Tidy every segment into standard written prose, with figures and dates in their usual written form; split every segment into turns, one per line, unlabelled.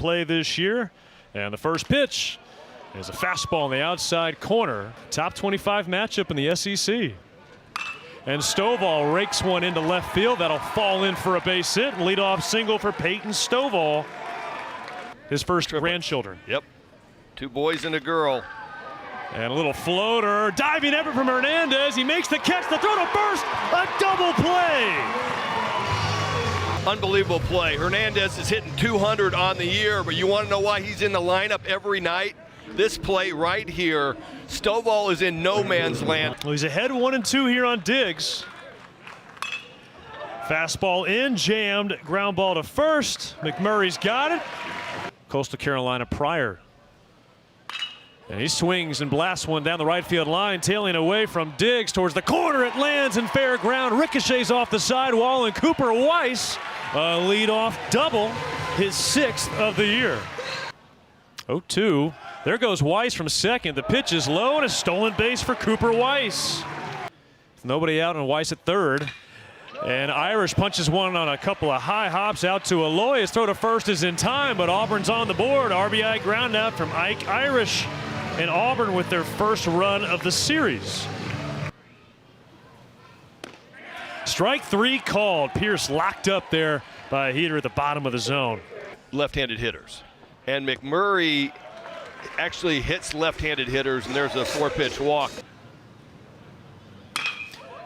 play this year. And the first pitch is a fastball on the outside corner. Top 25 matchup in the SEC. And Stovall rakes one into left field. That'll fall in for a base hit. Leadoff single for Peyton Stovall. His first grandchildren.
Yep. 2 boys and a girl.
And a little floater. Diving effort from Hernandez. He makes the catch. The throw to first. A double play.
Unbelievable play. Hernandez is hitting 200 on the year, but you want to know why he's in the lineup every night? This play right here, Stovall is in no man's land.
Well, he's ahead 1-2 here on Diggs. Fastball in, jammed, ground ball to first. McMurray's got it. Coastal Carolina Pryor. And he swings and blasts one down the right field line, tailing away from Diggs towards the corner. It lands in fair ground, ricochets off the sidewall, and Cooper Weiss, a leadoff double, his 6th of the year. 0-2. There goes Weiss from second. The pitch is low and a stolen base for Cooper Weiss. Nobody out and Weiss at third. And Irish punches one on a couple of high hops out to Aloy. His throw to first is in time, but Auburn's on the board. RBI ground out from Ike Irish. And Auburn with their first run of the series. Strike 3 called. Pierce locked up there by a heater at the bottom of the zone.
Left-handed hitters. And McMurray actually hits left-handed hitters, and there's a 4-pitch walk.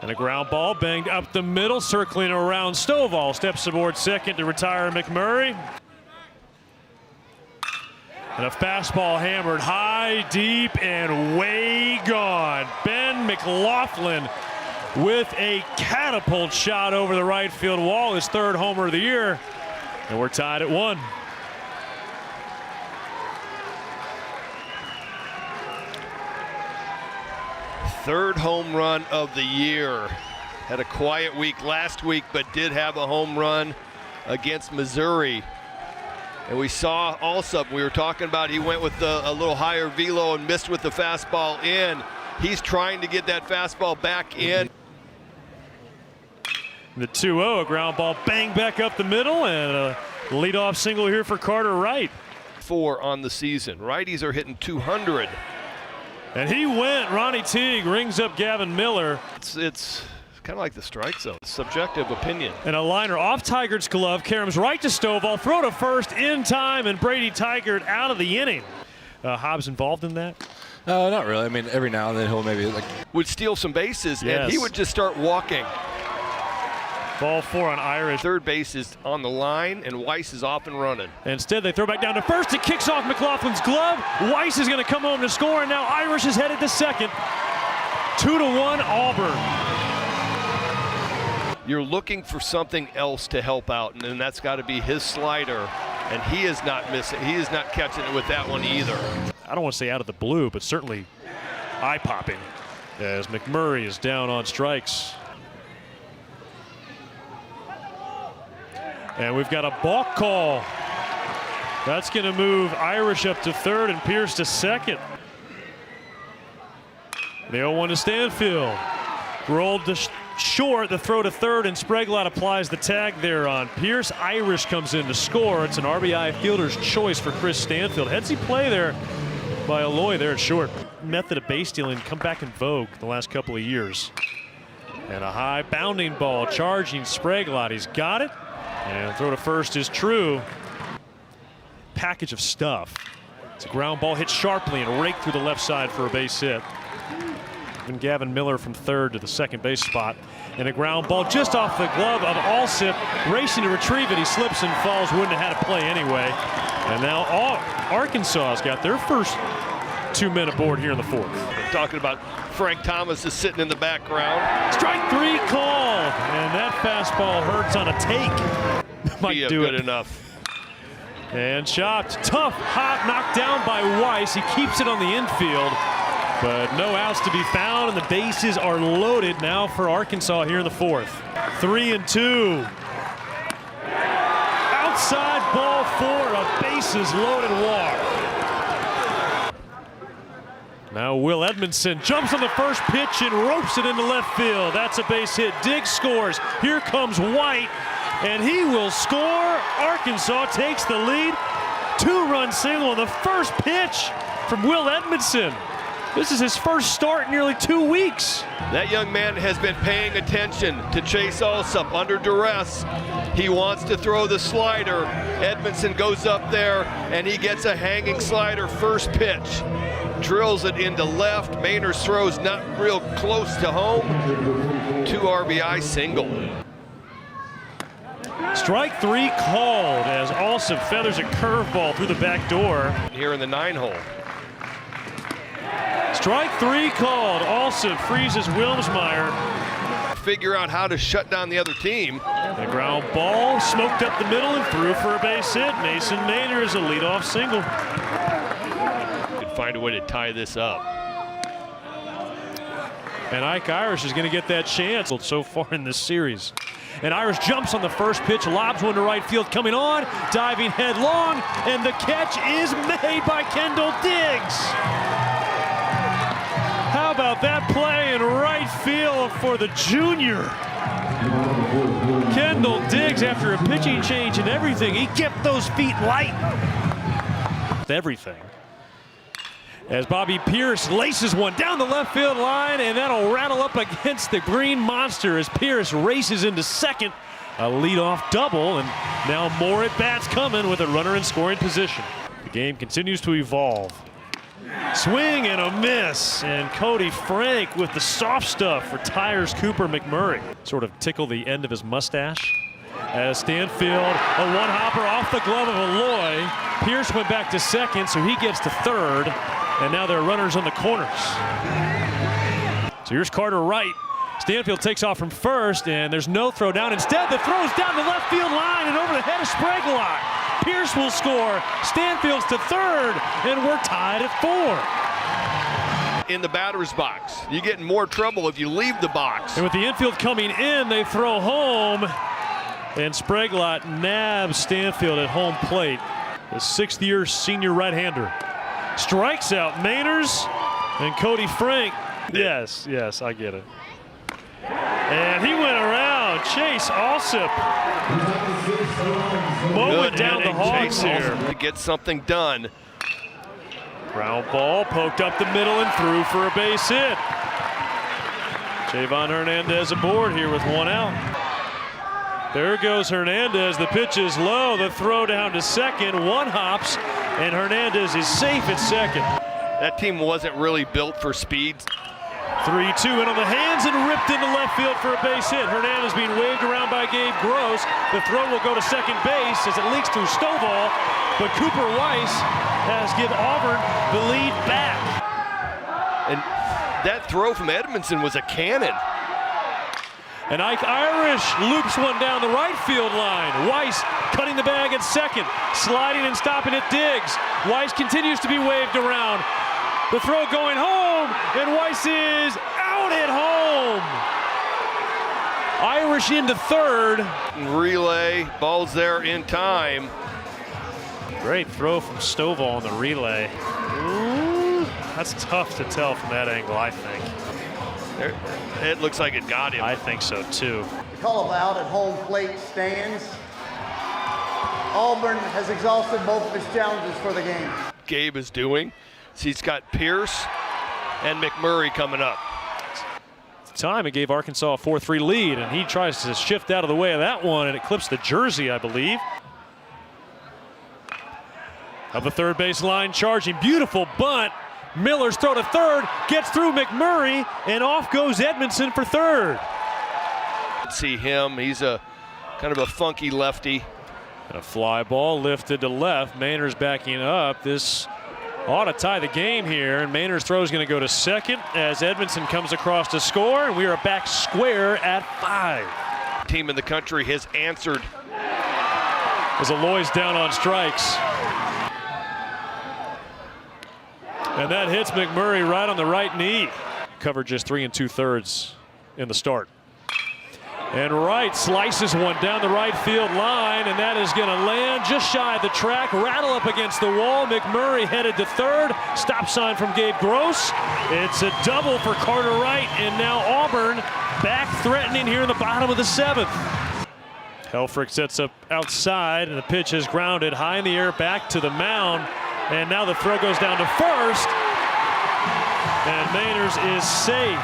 And a ground ball banged up the middle, circling around Stovall. Steps aboard second to retire McMurray. And a fastball hammered high, deep, and way gone. Ben McLaughlin with a catapult shot over the right field wall, his 3rd homer of the year. And we're tied at 1.
Third home run of the year. Had a quiet week last week, but did have a home run against Missouri. And we saw also, we were talking about, he went with a little higher velo and missed with the fastball in. He's trying to get that fastball back in.
The 2-0, a ground ball bang back up the middle, and a leadoff single here for Carter Wright.
4 on the season. Righties are hitting 200.
And he went. Ronnie Teague rings up Gavin Miller.
It's kind of like the strike zone. Subjective opinion.
And a liner off Teigert's glove. Karam's right to Stovall. Throw to first in time, and Brady Teigert out of the inning. Hobbs involved in that?
Not really. I mean, every now and then he'll maybe
would steal some bases,
yes.
And he would just start walking.
Ball 4 on Irish.
Third base is on the line, and Weiss is off and running.
Instead, they throw back down to first. It kicks off McLaughlin's glove. Weiss is going to come home to score, and now Irish is headed to second. 2-1 Auburn.
You're looking for something else to help out, and then that's got to be his slider, and he is not missing. He is not catching it with that one either.
I don't want to say out of the blue, but certainly eye-popping as McMurray is down on strikes. And we've got a balk call. That's going to move Irish up to third and Pierce to second. The 0-1 to Stanfield. Rolled to short, the throw to third, and Spraglott applies the tag there on Pierce. Irish comes in to score. It's an RBI fielder's choice for Chris Stanfield. Headsy play there by Aloy there at short. Method of base stealing come back in vogue the last couple of years. And a high bounding ball charging Spraglott. He's got it. And throw to first is true. Package of stuff. It's a ground ball hit sharply and raked through the left side for a base hit. And Gavin Miller from third to the second base spot. And a ground ball just off the glove of Alsip, racing to retrieve it. He slips and falls, wouldn't have had a play anyway. And now Arkansas has got their first 2 men aboard here in the 4th.
We're talking about Frank Thomas is sitting in the background.
Strike 3 called, and that fastball hurts on a take. Might do
good
it.
enough.
And chopped, tough hop knocked down by Weiss. He keeps it on the infield, but no outs to be found, and the bases are loaded now for Arkansas here in the 4th. 3-2. Outside ball 4, a bases loaded walk. Now Will Edmondson jumps on the first pitch and ropes it into left field. That's a base hit. Diggs scores. Here comes White, and he will score. Arkansas takes the lead 2-1. 2-run single on the first pitch from Will Edmondson. This is his first start in nearly 2 weeks.
That young man has been paying attention to Chase Alsop under duress. He wants to throw the slider. Edmondson goes up there and he gets a hanging slider first pitch. Drills it into left. Maynard's throws not real close to home. 2 RBI single.
Strike 3 called as Alsop feathers a curveball through the back door.
Here in the 9-hole.
Strike 3 called. Alsop freezes Wilmsmeyer.
Figure out how to shut down the other team.
The ground ball smoked up the middle and through for a base hit. Mason Maynard is a leadoff single.
Could find a way to tie this up.
And Ike Irish is going to get that chance so far in this series. And Irish jumps on the first pitch, lobs one to right field, coming on, diving headlong, and the catch is made by Kendall Diggs. How about that play in right field for the junior? Kendall Diggs, after a pitching change and everything, he kept those feet light. Everything. As Bobby Pierce laces one down the left field line, and that'll rattle up against the green monster as Pierce races into second. A leadoff double, and now more at-bats coming with a runner in scoring position. The game continues to evolve. Swing and a miss, and Cody Frank with the soft stuff retires Cooper McMurray. Sort of tickle the end of his mustache. As Stanfield, a one-hopper off the glove of Aloy. Pierce went back to second, so he gets to third. And now there are runners on the corners. So here's Carter Wright. Stanfield takes off from first, and there's no throw down. Instead, the throw's down the left field line and over the head of Sprague. Pierce will score. Stanfield's to third, and we're tied at 4.
In the batter's box. You get in more trouble if you leave the box.
And with the infield coming in, they throw home, and Sprague nabs Stanfield at home plate. The 6th-year senior right-hander. Strikes out Mainers and Cody Frank. Yes, I get it. And he went around Chase Alsop. Mowing down the Hawks here.
To get something done.
Ground ball poked up the middle and through for a base hit. Javon Hernandez aboard here with 1 out. There goes Hernandez. The pitch is low. The throw down to second. 1 hops, and Hernandez is safe at second.
That team wasn't really built for speed.
3-2 in on the hands and ripped into left field for a base hit. Hernandez being waved around by Gabe Gross. The throw will go to second base as it leaks through Stovall, but Cooper Weiss has given Auburn the lead back.
And that throw from Edmondson was a cannon.
And Ike Irish loops one down the right field line. Weiss cutting the bag at second, sliding and stopping at Diggs. Weiss continues to be waved around. The throw going home, and Weiss is out at home. Irish into third.
Relay, ball's there in time.
Great throw from Stovall on the relay. Ooh, that's tough to tell from that angle, I think.
It looks like it got him.
I think so too.
The call of out at home plate stands. Auburn has exhausted both of his challenges for the game.
Gabe is doing. He's got Pierce and McMurray coming up.
At the time, it gave Arkansas a 4-3 lead, and he tries to shift out of the way of that one, and it clips the jersey, I believe. Of the third base line, charging, beautiful bunt. Miller's throw to third, gets through McMurray, and off goes Edmondson for third.
See him, he's a kind of a funky lefty.
And a fly ball lifted to left. Maynard's backing up. This ought to tie the game here, and Maynard's throw is going to go to second as Edmondson comes across to score, and we are back square at 5.
Team in the country has answered.
As Aloy's down on strikes. And that hits McMurray right on the right knee. Covered just 3 2/3 in the start. And Wright slices one down the right field line, and that is going to land just shy of the track, rattle up against the wall. McMurray headed to third. Stop sign from Gabe Gross. It's a double for Carter Wright, and now Auburn back threatening here in the bottom of the 7th. Helfrich sets up outside, and the pitch is grounded high in the air back to the mound. And now the throw goes down to first. And Mainers is safe.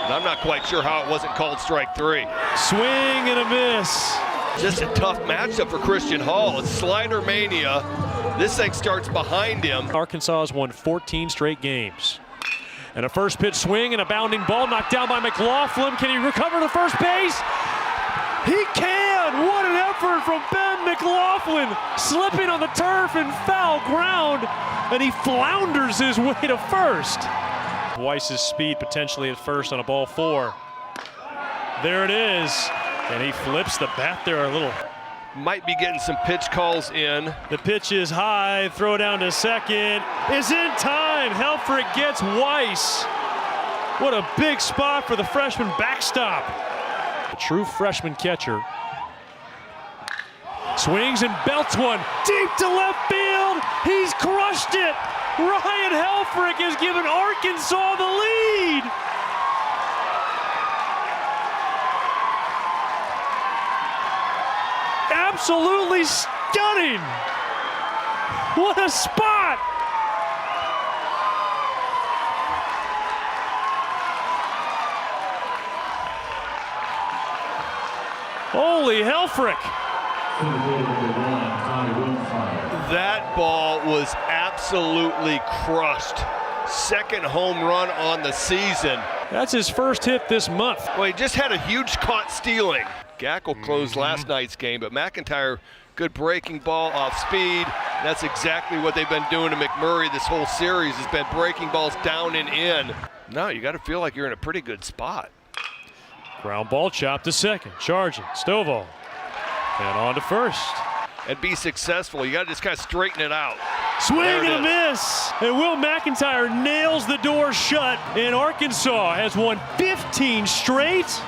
And I'm not quite sure how it wasn't called strike 3.
Swing and a miss.
Just a tough matchup for Christian Hall. It's slider mania. This thing starts behind him.
Arkansas has won 14 straight games. And a first pitch swing and a bounding ball knocked down by McLaughlin. Can he recover to first base? He can! What an effort from Ben McLaughlin, slipping on the turf in foul ground, and he flounders his way to first. Weiss's speed potentially at first on a ball 4. There it is, and he flips the bat there a little.
Might be getting some pitch calls in.
The pitch is high, throw down to second, is in time. Helfrich gets Weiss. What a big spot for the freshman backstop. A true freshman catcher. Swings and belts one deep to left field. He's crushed it. Ryan Helfrich has given Arkansas the lead. Absolutely stunning. What a spot. Holy Helfrich.
That ball was absolutely crushed. Second home run on the season.
That's his first hit this month.
Well, he just had a huge caught stealing. Gackle closed last night's game, but McIntyre, good breaking ball off speed. That's exactly what they've been doing to McMurray this whole series, has been breaking balls down and in. No, you got to feel like you're in a pretty good spot.
Ground ball chopped to second, charging, Stovall, and on to first.
And be successful, you got to just kind of straighten it out.
Swing and a miss, and Will McIntyre nails the door shut, and Arkansas has won 15 straight.